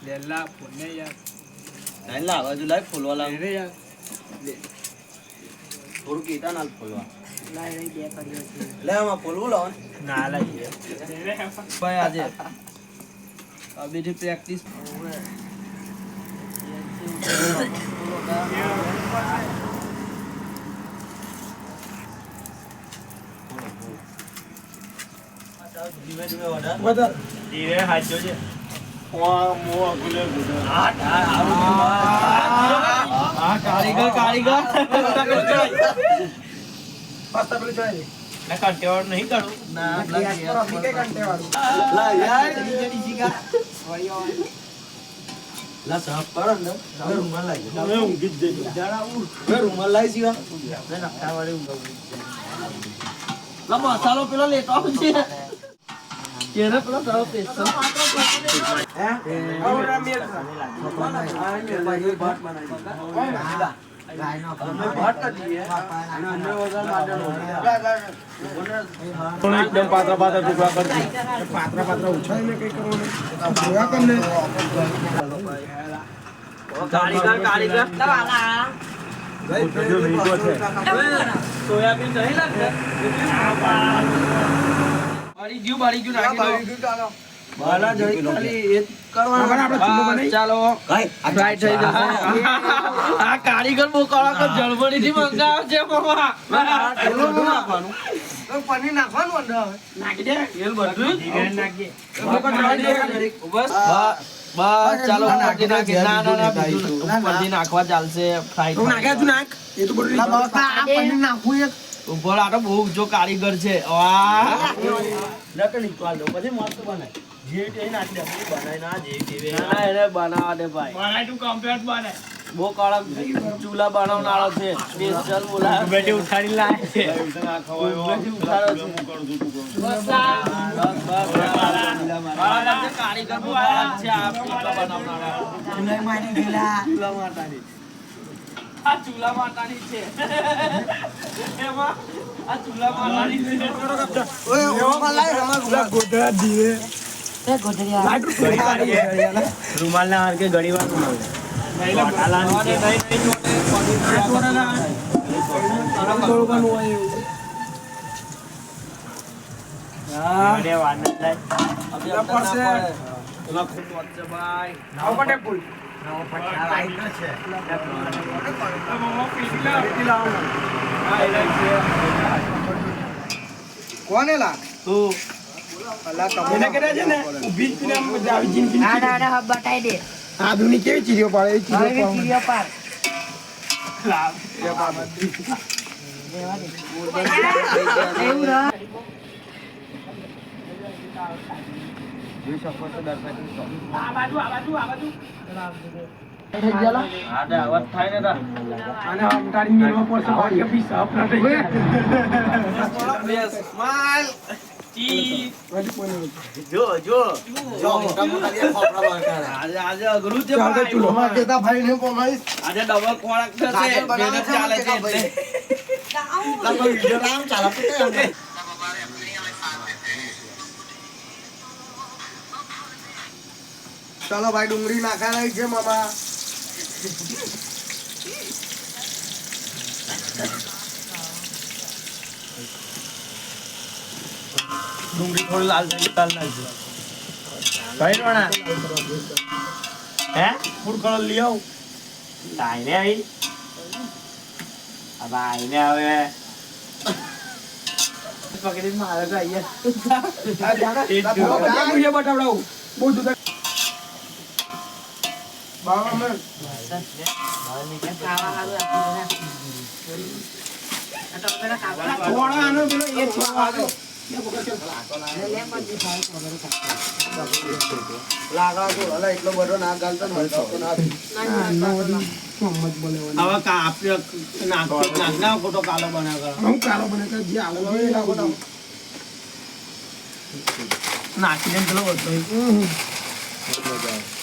લેલા ફોને યાર નહીં લાવા જો લાઈ ફોલવા લાવ રે યાર થોડું કીટા નાલ ફોલવા લાઈ રહી બે કર્યો છે લે આમાં ફોલવું લાવ ના લાગી ભાઈ આજે આ બીજી પ્રેક્ટિસ ધીમે ધીમે વધાર ધીરે હાચો છે કારીગર કંટેવાળ નહીં કરું મસાલો પેલો લેતો આવશે કેને પેલો તારો પેસ્ટ એકદમ પાતળા પાતળા ટુકડા કરતી પાતળા પાતળા ઉછાળીને કઈ કરવાનું ભેગા કરીને કારીગર સોયાબીન નહીં લાગશે બાળી ગયું નાખી દો બાલા જઈ ખાલી એ કરવાનું ચાલો ફ્રાય થઈ જશે આ કારીગર બહુ કડક જળબડી થી મંગાવે છે મામા બધું નાખવાનું પનીર નાખવાનું અંદર નાખી દે તેલ બધું નાખી બસ ચાલો નાખી ના પનીર નાખવા ચાલશે ફ્રાય તું નાખે તું નાખ એ તો બધું પનીર નાખવું એક ઉપર આ તો બહુ જો કારીગર છે વાહ નક નીકળ દો પછી મસ્ત બનાય જે તે નાખી દે બનાય ના જે તે ના એને બનાવા દે ભાઈ બનાય તું કમ્પ્લીટ બને બહુ કડક ચૂલા બનાવનારો છે સ્પેશિયલ બોલા બેટી ઉઠાડી લાવે છે કારીગર બહુ કડક છે આ ચૂલા બનાવનારા આ ચૂલા માતાની છે એમાં આ ચૂલા માતાની છે ઓય ઓમાં લાઈ રમા ગોધરા દીવે એ ગોધરિયા રૂમાલ ના હાર કે ઘડી વાર કોને લા તું એને કર્યા છે ને ઊભી જ આમ આવી જિંદગી આડા હબ બતાઈ દે આધુનિક કેવી ચીરીઓ પાડે એ હવે ચીરિયો પાર એવું રહ અવાજ થાય ને અને અમટાડી મેળવા પડશે ભાગ્ય બી સાફ ના થઈ સ્માઈલ જો જો આજે અઘરું છે ચાલે ભાઈ. ચૂલોમાં કેતા ભાઈ ને કોમાઈસ આજે ડબલ ખોરાક થશે મહેનત ચાલે છે એટલે. ચાલો ભાઈ ડુંગળી નાખા રહી છે મામા ડુંગળી થોડી લાલ થઈ લાલ નાખજો ભાઈ રોણા હે ફૂડ કલર લઈ આવ લાઈને આવી હવે આઈને હવે પકડી મારે તો આઈએ બતાવડાવું બહુ દૂધ બાવા મેં ખાવા હારું આપી દે આ તો પેલા ખાવા થોડા આનો પેલો એ થોડા આનો લે મત ખાઈ વગર લાગા તો અલા એટલો બધો ના ગાલતો ને હલતો તો ના મોહમ્મદ બોલે હવે કાપ્યો નાખના ખોટો કાલો બનાવ હું કાલો બને કે જે આલો એ લાગો તો નાખીને પેલો વધતો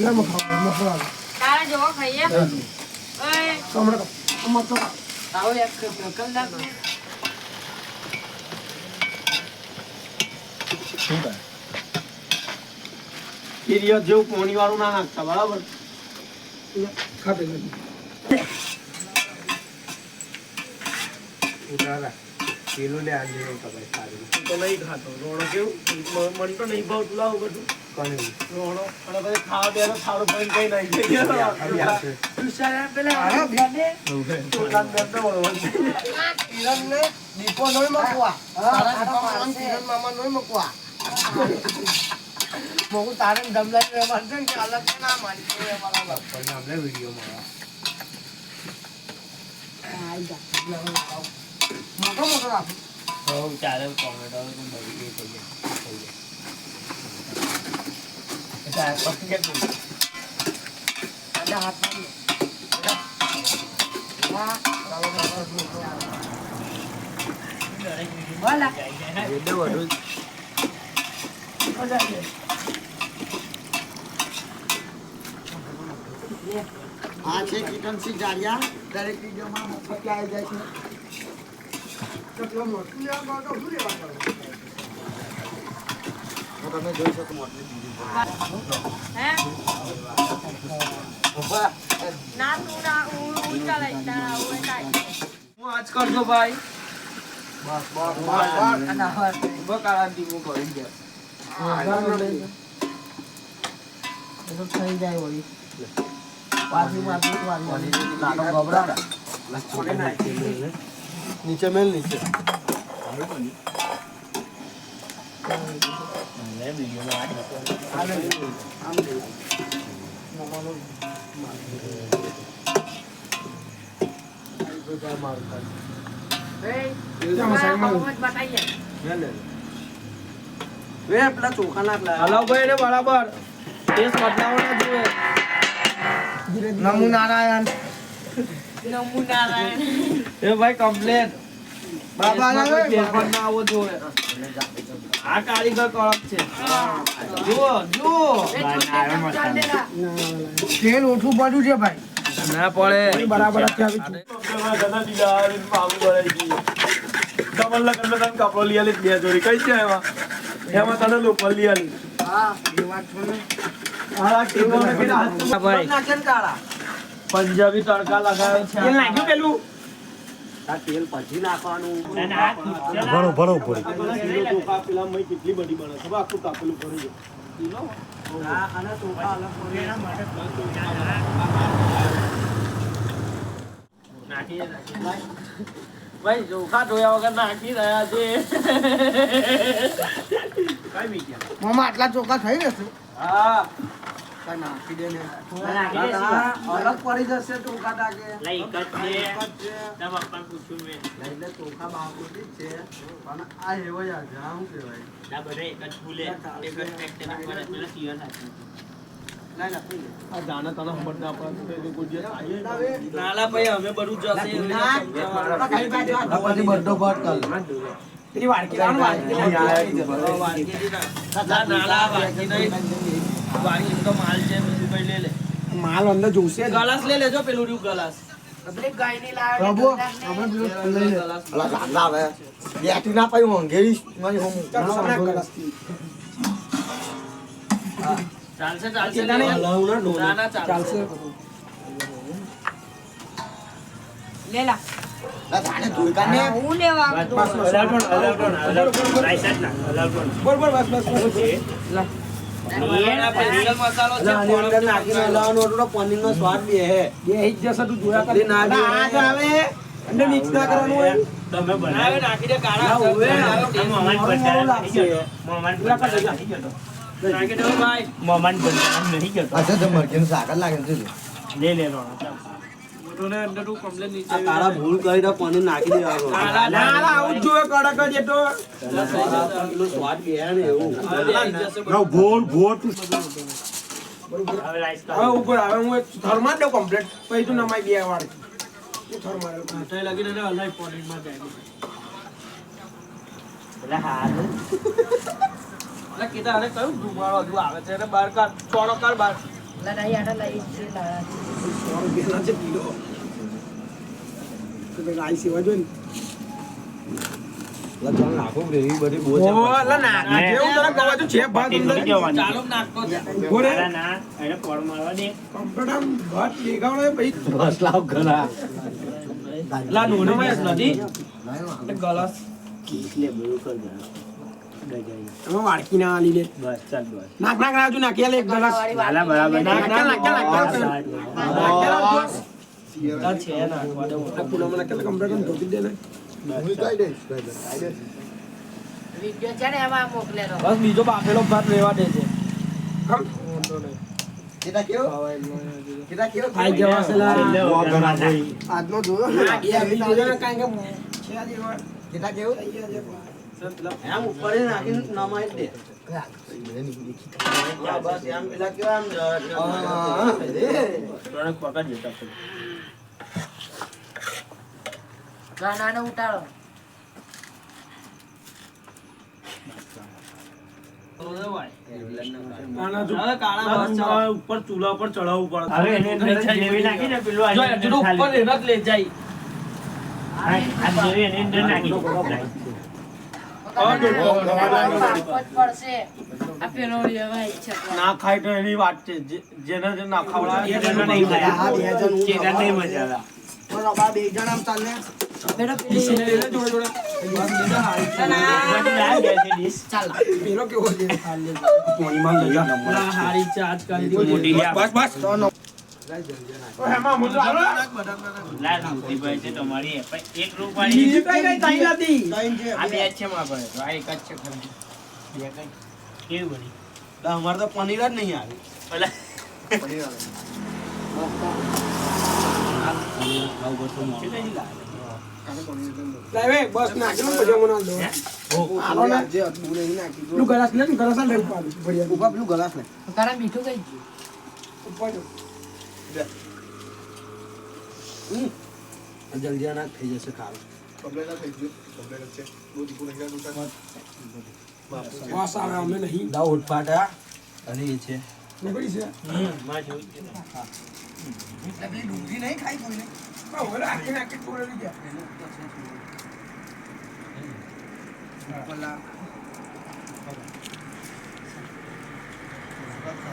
લે મો ખાવ મો ખાવ તારે જો ખાઈએ ઓય કમરા મત તો આવો એક કલાક સિરિયસ જેવું પોણી વાળું ના નાખતા બરાબર ખાતે લાગી ઉતારા પેલું લે આજે ભાઈ સારું તો નહીં ખાતો રોણો કેવું મન તો નહીં ભાવતું લાવું બધું કોને રોણો અને પછી ખાવા બેનો થાળું પણ કઈ નહીં દુકાન બેન તો બરોબર છે. કિરણને દીપો નોય મકવા તારા દીપામાં નામ કિરણ મામા નોય મકવા મોગુ તારે દમલાઈ રે મારજે કે અલગ કે ના મારી તો અમારા બાપ પણ આપણે વિડિયો માં મોટો મોટો રાખો હવ ચાલે કોમેન્ટ આવે તો બધી એ થઈ જાય પછી કે આડા હાથમાં વાહ વાલા એટલે બધું આ છે કિટનસી જાડિયા દરેક વિડિયોમાં મફત આવી જાય છે કેટલો મોટું લેવા માંગો શું લેવા માંગો તમે જોઈ શકો મોટલી બીજી હે ના તું ના હું ચાલે તારા હું થાય હું આજ કરજો ભાઈ બસ બકાળા દીવો કરી દે તો થઈ જાય વળી નીચે મેલ નીચે પેલા ચોખા નાખ હલો ભાઈ ને બરાબર ટેસ્ટ બદલાવો ના જોઈએ નમુ નારાયણ નમુ નારાયણ એ ભાઈ કમ્પ્લેટ બાબા ના આવે. ફેરફાર ના આવવો જોઈએ આ કારીગર કડક છે જુઓ જુઓ તેલ ઓછું પડ્યું છે ભાઈ ના પડે બરાબર જ છે કપડો લઈ આલી બે જોડી કઈ છે એમાં તને લોકો લઈ આલી હા એ વાત છો ને ભાઈ નાખે ને કાળા પંજાબી તડકા લગાવ્યો છે તેલ નાખ્યું પેલું તેલ પછી નાખવાનું ભણો ભણો પડી પેલા મય કેટલી બધી બને ખબર આખું કાપેલું ભરી હા અને ચોખા અલગ પડે ભાઈ ચોખા ધોયા વગર નાખી રહ્યા છે મામા આટલા ચોખા થઈ જશે હા કઈ નાખી દે ને નાખી દે અલગ પડી જશે ચોખા ટાકે લઈ કટ છે એક જ છે. તમ પપ્પા પૂછું મેં એટલે ચોખા બાપુજી જ છે પણ આ એવો યાર જાણ કહેવાય ના બધે એક જ ફૂલે એક જ પેક્ટ ના પડે પેલા સીઓ નાખી ના નાખી દે આ જાણે તને ખબર ના પડે તો કોઈ દિવસ નાલા ભાઈ અમે બધું જશે પછી બધો ભટ કર એની વાડકી લાવવાનું નાલા વાડકી નહીં વાડકી તો માલ છે બીજું કઈ લે લે માલ અંદર જોશે ગલાસ લઈ લેજો પેલું રહ્યું ગલાસ પ્રભુ આપણે પેલું લઈ લે અલા ગાંડા આવે બેટી ના પાઈ મંગેરી મારી હોમ ચાલશે ચાલશે ના, ના, ના ના ચાલશે લેલા લા જાણે ધુલકાને હું લેવા બોલ બોલ બસ બસ એના પેસ્ટલ મસાલો છે અંદર નાખીને હલાવવાનો એટલો પનીરનો સ્વાદ બી હે બે હિટ જશે તું જોયા કરી ના આ જ આવે અંદર મિક્સ ના કરવાનું હોય તમે બનાવે નાખી દે કાળા નાખી દો ભાઈ અચ્છા તો મરઘીનું શાક જ લાગે છે મોટોને અંદર તું કમ્પ્લેન નીચે આ તારા ભૂલ કરી તો પનીર નાખી દેવાનું કાળા ના ના આવું જ જોઈએ કડક જ એ તો પેલો સ્વાદ બી હે ને એવું ભોળ ભોળ તું હવે ઉપર હવે હું એક થર્મા દઉં કમ્પ્લીટ પછી તું નમાઈ બે વાર થર્મા મોટાઈ લાગીને ને હલાઈ પનીરમાં જાય એટલે કીધા અરે કયું ધુમાડો હજુ આવે છે એને બહાર કાઢ ચોણો કાઢ બહાર લડાઈ આડા લઈ છે લાડા રૂપિયા છે કિલો તો રાઈ સેવા જોઈએ ને નાખું એવી બધી બહુ ઓ લા નાખ જેવું તને કહું છું છે ભાગ અંદર ચાલો નાખતો છે. બોલે ના એને પોળ મારવા દે કમ્પ્યુટર ઘટ લેગાવડે ભાઈ બસ લાવ ઘણા લા નોનામાં જ નથી ગલાસ એમાં વાડકી ના આલી લે બસ ચાલ બસ નાખ નાખ રાજુ નાખ્યા લે એક ગ્લાસ હાલા બરાબર નાખ નાખ નાખ લા છે નાખવા દઉં. પુના મને કે કમ્પ્યુટર ધોકી દે ને વિડીયો છે ને એમાં મોકલેલો બસ બીજો બાફેલો ભાત રહેવા દે છે. કેટા કેવો ખાઈ જવા છે લા છેલ્લે બહુ ઘણા ભાઈ આજનો જોયો આ ગયા બીજો ને કાંઈ કે છે આ જેવા કેટા કેવું આમ ઉપર નાખીને નમાઈ દે. બસ એમ પેલા કેવા ત્રણેક પકડ લેતા છે ગાનાનો ઉતારો કાના જો હવે કાળા ભાત ચાલો. ઉપર ચૂલા પર ચડાવવું પડે હવે એને અંદર જેવી નાખી ને પેલું જો આની હજુ અંદર ઉપર ખાલી. એનો જ લઈ જાય. આ જેવી એની અંદર નાખી પડશે આ પેલો લેવા ઈચ્છા ના ખાય તો એની વાત છે. જેને જે ના ખાવડાવે જેને નહીં મજા આવે. જેને નહીં મજા આવે. બે જણ આમ ચાલે બેડો જોડે જોડે બધી આ બેસી ડીશ. પેલો કેવો છે પાણીમાં લઈ જા લા હારી ચાર્જ કરી દીધી. મોટી લે. બસ બસ ઓ હેમાં મુજો હાલો લાલ મૂર્તિભાઈ છે તમારી એ. પણ એક બીજી રૂપાળી કઈ કઈ થઈ નથી આ બે જ છે મારા પાસે. આ એક જ છે ખાલી. બે કઈ. કેવી બની લા અમારે તો પનીર જ નહીં આવે. પેલા લાવે બસ નાખી લો પછી મને આલ દો હાલો ને જે હતું નહીં નાખી પેલું ગલાસ લે ને ગલાસ આ લઈ પાડું બઢિયા ઉભા પેલું ગલાસ ને તારા મીઠું કઈ ઉપર જો જલ્દી ના થઈ જશે ખાવા વાસ આવે અમે નહીં દાવ ઉઠપાટા અને એ છે નીકળી છે માં જોઈ છે ને. પેલી ડુંગળી નહીં ખાઈ કોઈને હવે રાખી નાખી છોડે લઈ ગયા પેલા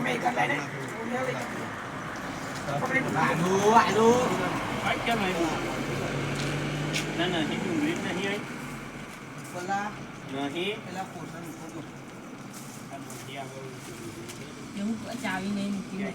મેં કા લઈને આ કેમ આવ્યું? ના નહીં ડુંગળી જ નહીં આવી. પેલા નહીં પેલા પોષણ આ મોટી આગળ એવું ચાવી નહીં નીકળી